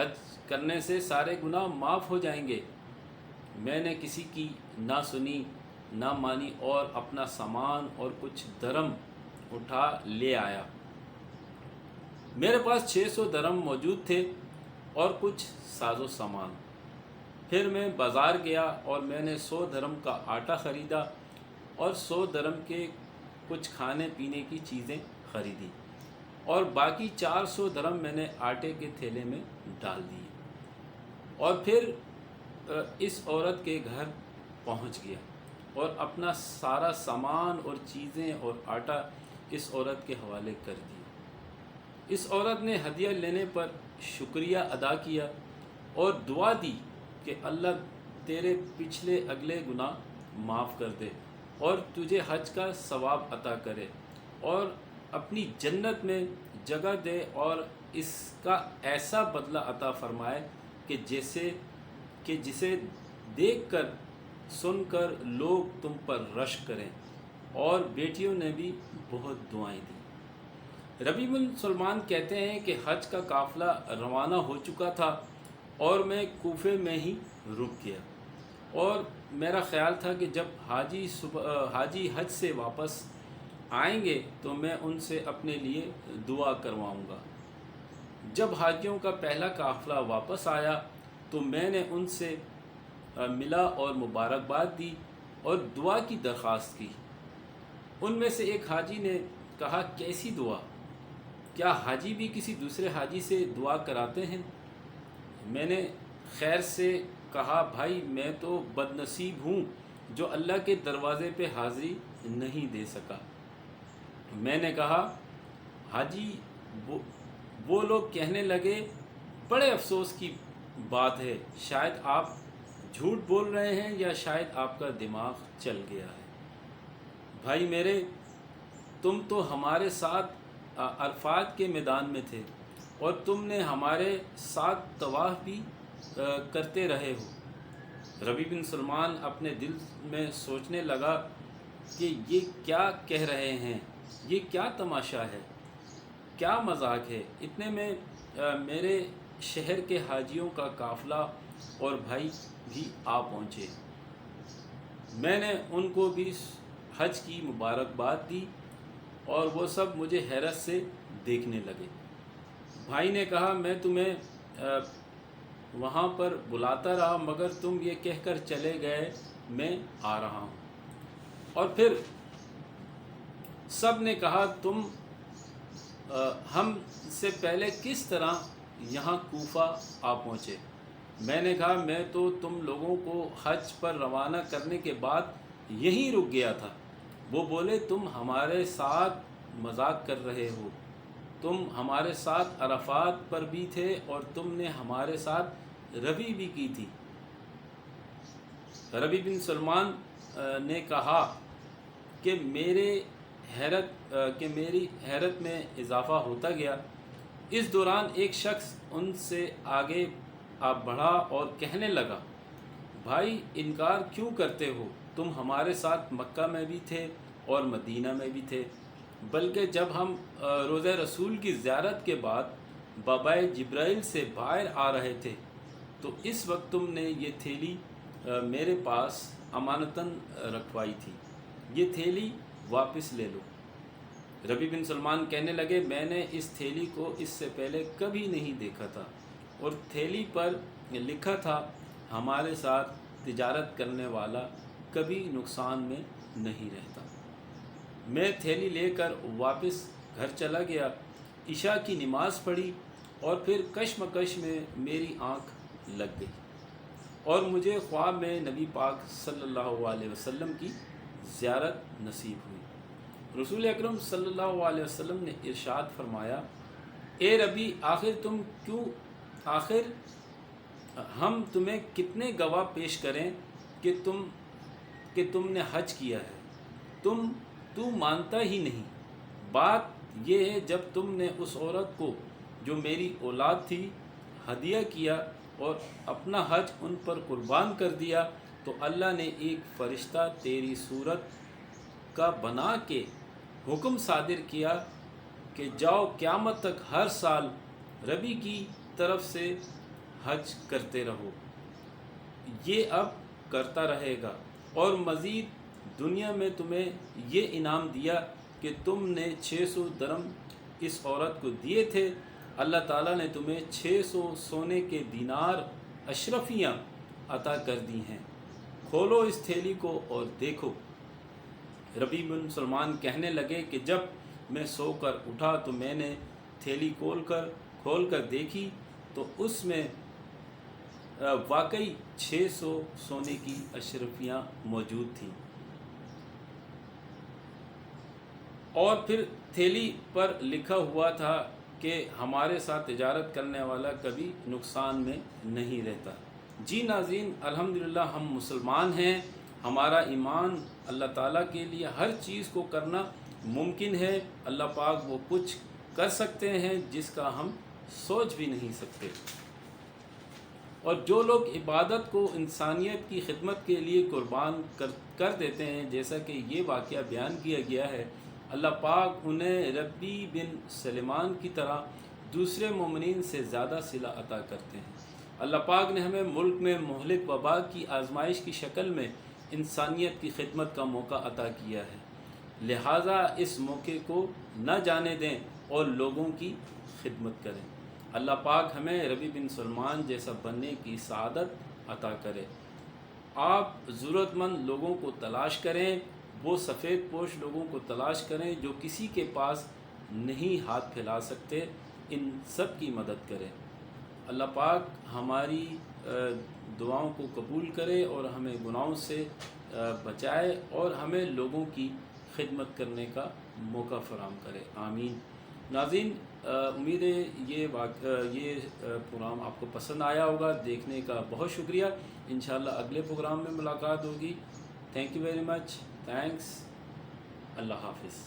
حج کرنے سے سارے گناہ معاف ہو جائیں گے۔ میں نے کسی کی نہ سنی نہ مانی اور اپنا سامان اور کچھ درم اٹھا لے آیا۔ میرے پاس 600 درم موجود تھے اور کچھ ساز و سامان۔ پھر میں بازار گیا اور میں نے 100 درم کا آٹا خریدا اور 100 درم کے کچھ کھانے پینے کی چیزیں خریدی، اور باقی 400 درم میں نے آٹے کے تھیلے میں ڈال دیے، اور پھر اس عورت کے گھر پہنچ گیا اور اپنا سارا سامان اور چیزیں اور آٹا اس عورت کے حوالے کر دیا۔ اس عورت نے ہدیہ لینے پر شکریہ ادا کیا اور دعا دی کہ اللہ تیرے پچھلے اگلے گناہ معاف کر دے اور تجھے حج کا ثواب عطا کرے اور اپنی جنت میں جگہ دے، اور اس کا ایسا بدلہ عطا فرمائے کہ جسے دیکھ کر سن کر لوگ تم پر رشک کریں۔ اور بیٹیوں نے بھی بہت دعائیں دیں۔ ربیع بن سلمان کہتے ہیں کہ حج کا قافلہ روانہ ہو چکا تھا اور میں کوفے میں ہی رک گیا، اور میرا خیال تھا کہ جب حاجی حج سے واپس آئیں گے تو میں ان سے اپنے لیے دعا کرواؤں گا۔ جب حاجیوں کا پہلا قافلہ واپس آیا تو میں نے ان سے ملا اور مبارکباد دی اور دعا کی درخواست کی۔ ان میں سے ایک حاجی نے کہا، کیسی دعا؟ کیا حاجی بھی کسی دوسرے حاجی سے دعا کراتے ہیں؟ میں نے خیر سے کہا، بھائی میں تو بد نصیب ہوں جو اللہ کے دروازے پہ حاضری نہیں دے سکا۔ میں نے کہا، حاجی وہ لوگ کہنے لگے، بڑے افسوس کی بات ہے، شاید آپ جھوٹ بول رہے ہیں یا شاید آپ کا دماغ چل گیا ہے۔ بھائی میرے، تم تو ہمارے ساتھ عرفات کے میدان میں تھے اور تم نے ہمارے ساتھ طواف بھی کرتے رہے ہو۔ ربیع بن سلمان اپنے دل میں سوچنے لگا کہ یہ کیا کہہ رہے ہیں، یہ کیا تماشا ہے، کیا مذاق ہے۔ اتنے میں میرے شہر کے حاجیوں کا قافلہ اور بھائی بھی آ پہنچے۔ میں نے ان کو بھی حج کی مبارکباد دی اور وہ سب مجھے حیرت سے دیکھنے لگے۔ بھائی نے کہا، میں تمہیں وہاں پر بلاتا رہا مگر تم یہ کہہ کر چلے گئے میں آ رہا ہوں۔ اور پھر سب نے کہا، تم ہم سے پہلے کس طرح یہاں کوفہ آ پہنچے؟ میں نے کہا، میں تو تم لوگوں کو حج پر روانہ کرنے کے بعد یہیں رک گیا تھا۔ وہ بولے، تم ہمارے ساتھ مذاق کر رہے ہو، تم ہمارے ساتھ عرفات پر بھی تھے اور تم نے ہمارے ساتھ ربی بھی کی تھی۔ ربیع بن سلمان نے کہا کہ میری حیرت میں اضافہ ہوتا گیا۔ اس دوران ایک شخص ان سے آگے بڑھا اور کہنے لگا، بھائی انکار کیوں کرتے ہو؟ تم ہمارے ساتھ مکہ میں بھی تھے اور مدینہ میں بھی تھے، بلکہ جب ہم روضہ رسول کی زیارت کے بعد بابائے جبرائیل سے باہر آ رہے تھے تو اس وقت تم نے یہ تھیلی میرے پاس امانتاً رکھوائی تھی، یہ تھیلی واپس لے لو۔ ربیع بن سلمان کہنے لگے، میں نے اس تھیلی کو اس سے پہلے کبھی نہیں دیکھا تھا، اور تھیلی پر لکھا تھا، ہمارے ساتھ تجارت کرنے والا کبھی نقصان میں نہیں رہتا۔ میں تھیلی لے کر واپس گھر چلا گیا، عشاء کی نماز پڑھی اور پھر کشمکش میں میری آنکھ لگ گئی اور مجھے خواب میں نبی پاک صلی اللہ علیہ وسلم کی زیارت نصیب ہوئی۔ رسول اکرم صلی اللہ علیہ وسلم نے ارشاد فرمایا، اے ربی، آخر ہم تمہیں کتنے گواہ پیش کریں کہ تم نے حج کیا ہے، تو مانتا ہی نہیں۔ بات یہ ہے، جب تم نے اس عورت کو جو میری اولاد تھی ہدیہ کیا اور اپنا حج ان پر قربان کر دیا تو اللہ نے ایک فرشتہ تیری صورت کا بنا کے حکم صادر کیا کہ جاؤ قیامت تک ہر سال ربی کی طرف سے حج کرتے رہو، یہ اب کرتا رہے گا، اور مزید دنیا میں تمہیں یہ انعام دیا کہ تم نے 600 درم اس عورت کو دیے تھے، اللہ تعالیٰ نے تمہیں 600 سونے کے دینار اشرفیاں عطا کر دی ہیں، کھولو اس تھیلی کو اور دیکھو۔ ربیع بن سلمان کہنے لگے کہ جب میں سو کر اٹھا تو میں نے تھیلی کھول کر دیکھی تو اس میں واقعی 600 سونے کی اشرفیاں موجود تھیں، اور پھر تھیلی پر لکھا ہوا تھا کہ ہمارے ساتھ تجارت کرنے والا کبھی نقصان میں نہیں رہتا۔ جی ناظرین، الحمدللہ ہم مسلمان ہیں، ہمارا ایمان اللہ تعالیٰ کے لیے ہر چیز کو کرنا ممکن ہے، اللہ پاک وہ کچھ کر سکتے ہیں جس کا ہم سوچ بھی نہیں سکتے، اور جو لوگ عبادت کو انسانیت کی خدمت کے لیے قربان کر دیتے ہیں، جیسا کہ یہ واقعہ بیان کیا گیا ہے، اللہ پاک انہیں ربیع بن سلمان کی طرح دوسرے مومنین سے زیادہ صلہ عطا کرتے ہیں۔ اللہ پاک نے ہمیں ملک میں مہلک وبا کی آزمائش کی شکل میں انسانیت کی خدمت کا موقع عطا کیا ہے، لہٰذا اس موقع کو نہ جانے دیں اور لوگوں کی خدمت کریں۔ اللہ پاک ہمیں ربیع بن سلمان جیسا بننے کی سعادت عطا کرے۔ آپ ضرورت مند لوگوں کو تلاش کریں، وہ سفید پوش لوگوں کو تلاش کریں جو کسی کے پاس نہیں ہاتھ پھیلا سکتے، ان سب کی مدد کریں۔ اللہ پاک ہماری دعاؤں کو قبول کرے اور ہمیں گناہوں سے بچائے اور ہمیں لوگوں کی خدمت کرنے کا موقع فراہم کرے، آمین۔ ناظرین، امید ہے یہ پروگرام آپ کو پسند آیا ہوگا، دیکھنے کا بہت شکریہ۔ انشاءاللہ اگلے پروگرام میں ملاقات ہوگی۔ Thank you very much, thanks, اللہ حافظ۔